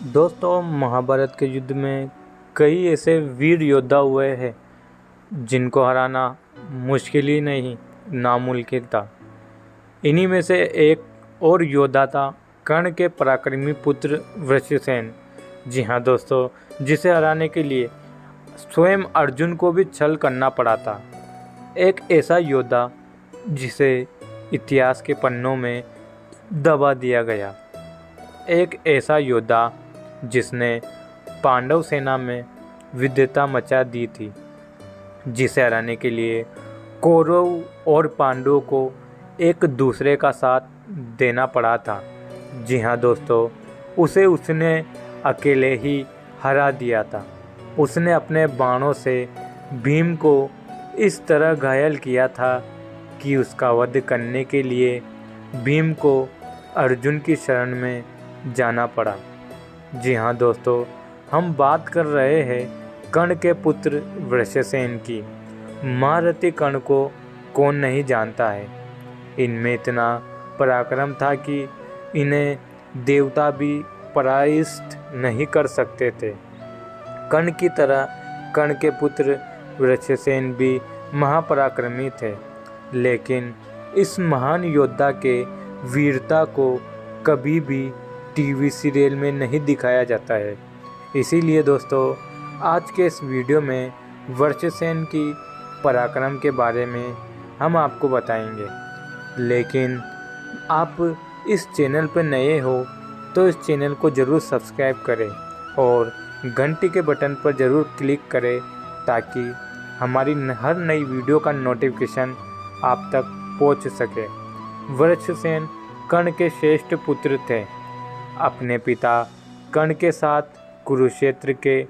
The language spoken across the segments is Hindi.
दोस्तों, महाभारत के युद्ध में कई ऐसे वीर योद्धा हुए हैं जिनको हराना मुश्किल ही नहीं नामुमकिन था। इन्हीं में से एक और योद्धा था कर्ण के पराक्रमी पुत्र वृषसेन। जी हाँ दोस्तों, जिसे हराने के लिए स्वयं अर्जुन को भी छल करना पड़ा था। एक ऐसा योद्धा जिसे इतिहास के पन्नों में दबा दिया गया। एक ऐसा योद्धा जिसने पांडव सेना में विद्वता मचा दी थी, जिसे हराने के लिए कौरव और पांडवों को एक दूसरे का साथ देना पड़ा था। जी हाँ दोस्तों, उसने अकेले ही हरा दिया था। उसने अपने बाणों से भीम को इस तरह घायल किया था कि उसका वध करने के लिए भीम को अर्जुन की शरण में जाना पड़ा। जी हाँ दोस्तों, हम बात कर रहे हैं कर्ण के पुत्र वृषसेन की। महारथी कर्ण को कौन नहीं जानता है। इनमें इतना पराक्रम था कि इन्हें देवता भी परास्त नहीं कर सकते थे। कर्ण की तरह कर्ण के पुत्र वृषसेन भी महापराक्रमी थे, लेकिन इस महान योद्धा के वीरता को कभी भी टीवी सीरियल में नहीं दिखाया जाता है। इसीलिए दोस्तों, आज के इस वीडियो में वृषसेन की पराक्रम के बारे में हम आपको बताएंगे। लेकिन आप इस चैनल पर नए हो तो इस चैनल को ज़रूर सब्सक्राइब करें और घंटी के बटन पर ज़रूर क्लिक करें ताकि हमारी हर नई वीडियो का नोटिफिकेशन आप तक पहुंच सके। वृषसेन कर्ण के श्रेष्ठ पुत्र थे। अपने पिता कर्ण के साथ कुरुक्षेत्र के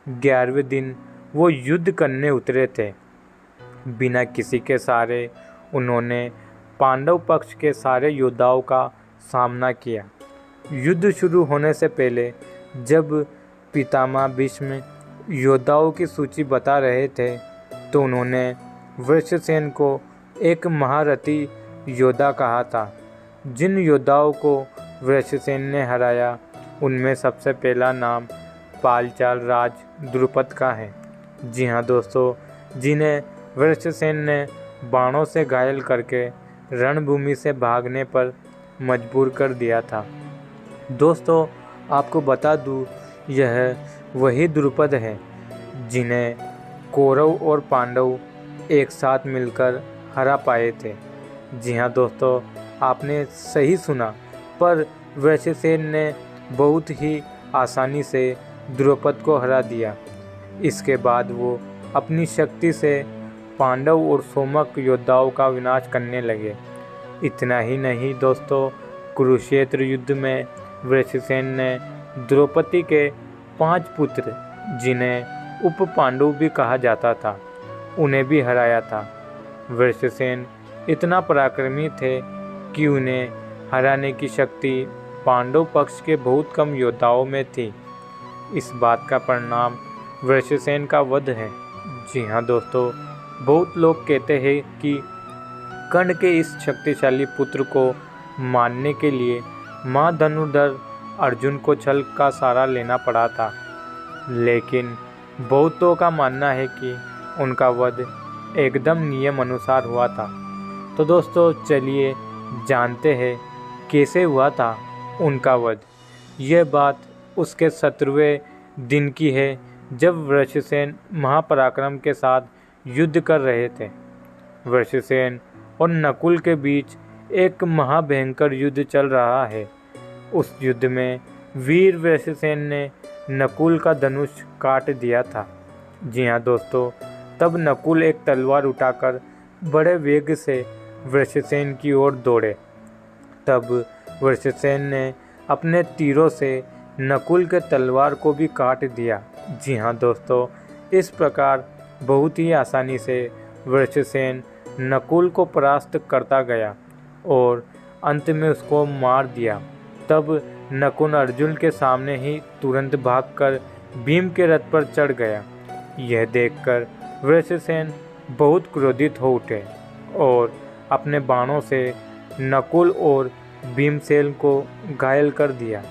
11वें दिन वो युद्ध करने उतरे थे। बिना किसी के सहारे उन्होंने पांडव पक्ष के सारे योद्धाओं का सामना किया। युद्ध शुरू होने से पहले जब पितामह भीष्म योद्धाओं की सूची बता रहे थे तो उन्होंने वृषसेन को एक महारथी योद्धा कहा था। जिन योद्धाओं को वृषसेन ने हराया उनमें सबसे पहला नाम पांचाल राज द्रुपद का है। जी हाँ दोस्तों, जिन्हें वृषसेन ने बाणों से घायल करके रणभूमि से भागने पर मजबूर कर दिया था। दोस्तों, आपको बता दूँ, यह वही द्रुपद है जिन्हें कौरव और पांडव एक साथ मिलकर हरा पाए थे। जी हाँ दोस्तों, आपने सही सुना, पर वृषसेन ने बहुत ही आसानी से द्रुपद को हरा दिया। इसके बाद वो अपनी शक्ति से पांडव और सोमक योद्धाओं का विनाश करने लगे। इतना ही नहीं दोस्तों, कुरुक्षेत्र युद्ध में वृषसेन ने द्रौपदी के 5 पुत्र, जिन्हें उप पांडव भी कहा जाता था, उन्हें भी हराया था। वृषसेन इतना पराक्रमी थे कि उन्हें हराने की शक्ति पांडव पक्ष के बहुत कम योद्धाओं में थी। इस बात का परिणाम वृषसेन का वध है। जी हाँ दोस्तों, बहुत लोग कहते हैं कि कर्ण के इस शक्तिशाली पुत्र को मारने के लिए मां धनुर्धर अर्जुन को छल का सहारा लेना पड़ा था, लेकिन बहुतों का मानना है कि उनका वध एकदम नियम अनुसार हुआ था। तो दोस्तों, चलिए जानते हैं कैसे हुआ था उनका वध। यह बात उसके 17वें दिन की है, जब वृषसेन महापराक्रम के साथ युद्ध कर रहे थे। वृषसेन और नकुल के बीच एक महाभयंकर युद्ध चल रहा है। उस युद्ध में वीर वृषसेन ने नकुल का धनुष काट दिया था। जी हाँ दोस्तों, तब नकुल एक तलवार उठाकर बड़े वेग से वृषसेन की ओर दौड़े। तब वृषसेन ने अपने तीरों से नकुल के तलवार को भी काट दिया। जी हाँ दोस्तों, इस प्रकार बहुत ही आसानी से वृषसेन नकुल को परास्त करता गया और अंत में उसको मार दिया। तब नकुल अर्जुन के सामने ही तुरंत भागकर भीम के रथ पर चढ़ गया। यह देखकर वृषसेन बहुत क्रोधित हो उठे और अपने बाणों से नकुल और भीमसेन को घायल कर दिया।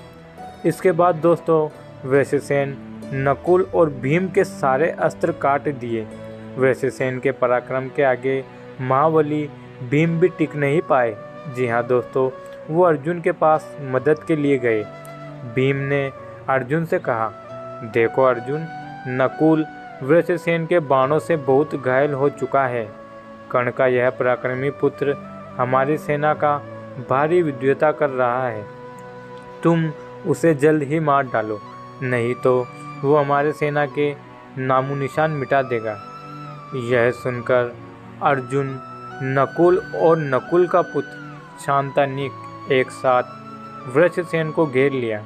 इसके बाद दोस्तों वृषसेन नकुल और भीम के सारे अस्त्र काट दिए। वृषसेन के पराक्रम के आगे महाबली भीम भी टिक नहीं पाए। जी हाँ दोस्तों, वो अर्जुन के पास मदद के लिए गए। भीम ने अर्जुन से कहा, देखो अर्जुन, नकुल वृषसेन के बाणों से बहुत घायल हो चुका है। कर्ण का यह पराक्रमी पुत्र हमारी सेना का भारी विद्रोह कर रहा है। तुम उसे जल्द ही मार डालो, नहीं तो वो हमारे सेना के नामो निशान मिटा देगा। यह सुनकर अर्जुन, नकुल और नकुल का पुत्र शांतनिक एक साथ वृषसेन को घेर लिया।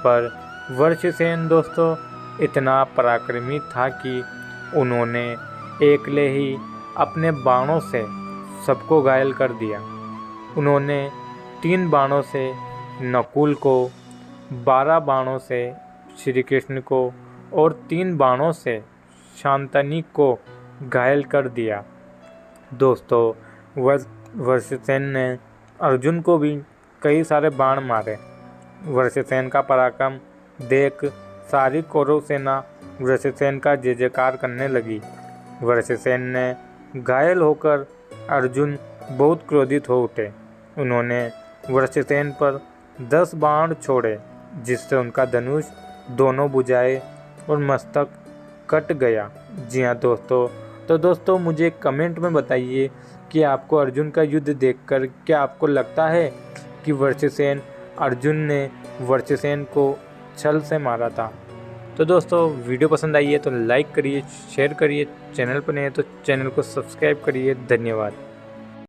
पर वृषसेन दोस्तों इतना पराक्रमी था कि उन्होंने अकेले ही अपने बाणों से सबको घायल कर दिया। उन्होंने 3 बाणों से नकुल को, 12 बाणों से श्री कृष्ण को और 3 बाणों से शांतनिक को घायल कर दिया। दोस्तों वृषसेन ने अर्जुन को भी कई सारे बाण मारे। वृषसेन का पराक्रम देख सारी कौरव सेना वृषसेन का जय जयकार करने लगी। वृषसेन ने घायल होकर अर्जुन बहुत क्रोधित हो उठे। उन्होंने वृषसेन पर 10 बाण छोड़े, जिससे उनका धनुष दोनों भुजाएं और मस्तक कट गया। जी हाँ दोस्तों, तो दोस्तों मुझे कमेंट में बताइए कि आपको अर्जुन का युद्ध देखकर क्या आपको लगता है कि अर्जुन ने वृषसेन को छल से मारा था। तो दोस्तों वीडियो पसंद आई है तो लाइक करिए, शेयर करिए, चैनल पर नए हैं तो चैनल को सब्सक्राइब करिए। धन्यवाद।